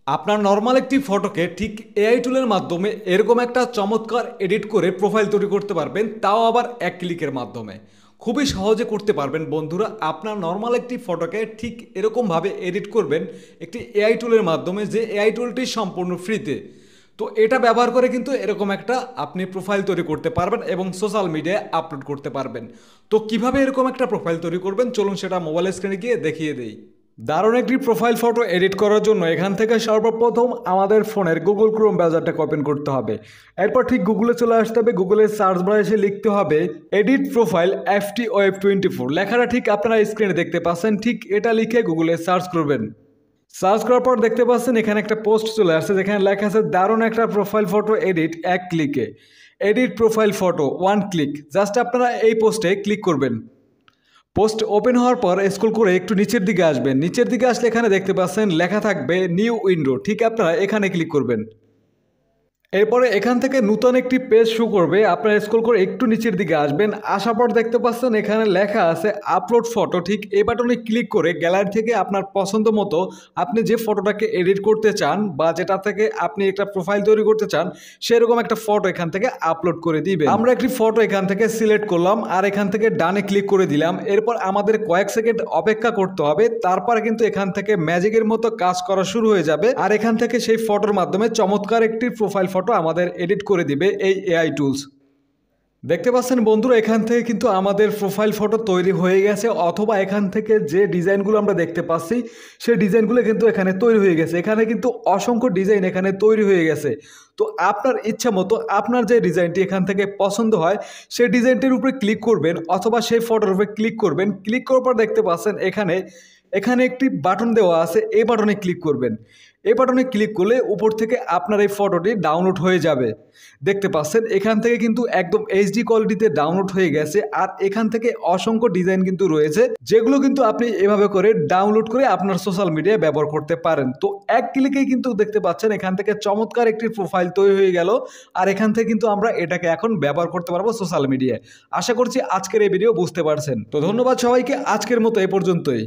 আপনার নর্মাল একটি ফটোকে ঠিক এআই টুলের মাধ্যমে এরকম একটা চমৎকার এডিট করে প্রোফাইল তৈরি করতে পারবেন, তাও আবার এক ক্লিকের মাধ্যমে। খুবই সহজে করতে পারবেন বন্ধুরা। আপনার নর্মাল একটি ফটোকে ঠিক এরকমভাবে এডিট করবেন একটি এআই টুলের মাধ্যমে, যে এআই টুলটি সম্পূর্ণ ফ্রিতে। তো এটা ব্যবহার করে কিন্তু এরকম একটা আপনি প্রোফাইল তৈরি করতে পারবেন এবং সোশ্যাল মিডিয়ায় আপলোড করতে পারবেন। তো কিভাবে এরকম একটা প্রোফাইল তৈরি করবেন, চলুন সেটা মোবাইল স্ক্রিনে গিয়ে দেখিয়ে দেই। দারুণ একটি প্রোফাইল ফটো এডিট করার জন্য এখান থেকে সর্বপ্রথম আমাদের ফোনের গুগল ক্রোম ব্রাউজারটাকে ওপেন করতে হবে। এরপর ঠিক গুগলে চলে আসতে হবে, গুগলের সার্চ বারে এসে লিখতে হবে এডিট প্রোফাইল FT ওয়েব 24। লেখাটা ঠিক আপনারা স্ক্রিনে দেখতে পাচ্ছেন, ঠিক এটা লিখে গুগলে সার্চ করবেন। সার্চ করার পর দেখতে পাচ্ছেন এখানে একটা পোস্ট চলে আসছে, যেখানে লেখা আছে দারুণ একটা প্রোফাইল ফটো এডিট এক ক্লিকে। Edit profile photo one click. Just আপনারা এই পোস্টে ক্লিক করবেন। পোস্ট ওপেন হওয়ার পর স্ক্রল করে একটু নিচের দিকে আসবেন। নিচের দিকে আসলে এখানে দেখতে পাচ্ছেন লেখা থাকবে নিউ উইন্ডো, ঠিক আপনারা এখানে ক্লিক করবেন। এরপরে এখান থেকে নতুন একটি পেজ শো করবে। আপনারা স্ক্রল করে একটু নিচের দিকে আসবেন। আসার পর দেখতে পাচ্ছেন এখানে লেখা আছে আপলোড ফটো, ঠিক এই বাটনে ক্লিক করে গ্যালারি থেকে আপনার পছন্দ মতো আপনি যে ফটোটাকে এডিট করতে চান বা যেটা থেকে আপনি একটা প্রোফাইল তৈরি করতে চান সেরকম একটা ফটো এখান থেকে আপলোড করে দিবেন। আমরা একটি ফটো এখান থেকে সিলেক্ট করলাম আর এখান থেকে ডানে ক্লিক করে দিলাম। এরপর আমাদের কয়েক সেকেন্ড অপেক্ষা করতে হবে, তারপর কিন্তু এখান থেকে ম্যাজিকের মতো কাজ করা শুরু হয়ে যাবে আর এখান থেকে সেই ফটোর মাধ্যমে চমৎকার একটি প্রোফাইল ফটো আমাদের এডিট করে দিবে এই এআই টুলস। দেখতে পাচ্ছেন বন্ধুরা, এখান থেকে কিন্তু আমাদের প্রোফাইল ফটো তৈরি হয়ে গেছে, অথবা এখান থেকে যে ডিজাইনগুলো আমরা দেখতে পাচ্ছি সেই ডিজাইনগুলো কিন্তু এখানে তৈরি হয়ে গেছে। এখানে কিন্তু অসংখ্য ডিজাইন এখানে তৈরি হয়ে গেছে। তো আপনার ইচ্ছা মতো আপনার যে ডিজাইনটি এখান থেকে পছন্দ হয় সেই ডিজাইনটির উপরে ক্লিক করবেন, অথবা সেই ফটোর উপরে ক্লিক করবেন। ক্লিক করার পর দেখতে পাচ্ছেন এখানে এখানে একটি বাটন দেওয়া আছে, এই বাটনে ক্লিক করবেন। এই বাটনে ক্লিক করলে উপর থেকে আপনার এই ফটোটি ডাউনলোড হয়ে যাবে। দেখতে পাচ্ছেন এখান থেকে কিন্তু একদম HD কোয়ালিটিতে ডাউনলোড হয়ে গেছে আর এখান থেকে অসংখ্য ডিজাইন কিন্তু রয়েছে, যেগুলো কিন্তু আপনি এভাবে করে ডাউনলোড করে আপনার সোশ্যাল মিডিয়ায় ব্যবহার করতে পারেন। তো এক ক্লিকেই কিন্তু দেখতে পাচ্ছেন এখান থেকে চমৎকার একটি প্রোফাইল তৈরি হয়ে গেল আর এখান থেকে কিন্তু আমরা এটাকে এখন ব্যবহার করতে পারবো সোশ্যাল মিডিয়ায়। আশা করছি আজকের এই ভিডিও বুঝতে পারছেন। তো ধন্যবাদ সবাইকে, আজকের মতো এ পর্যন্তই।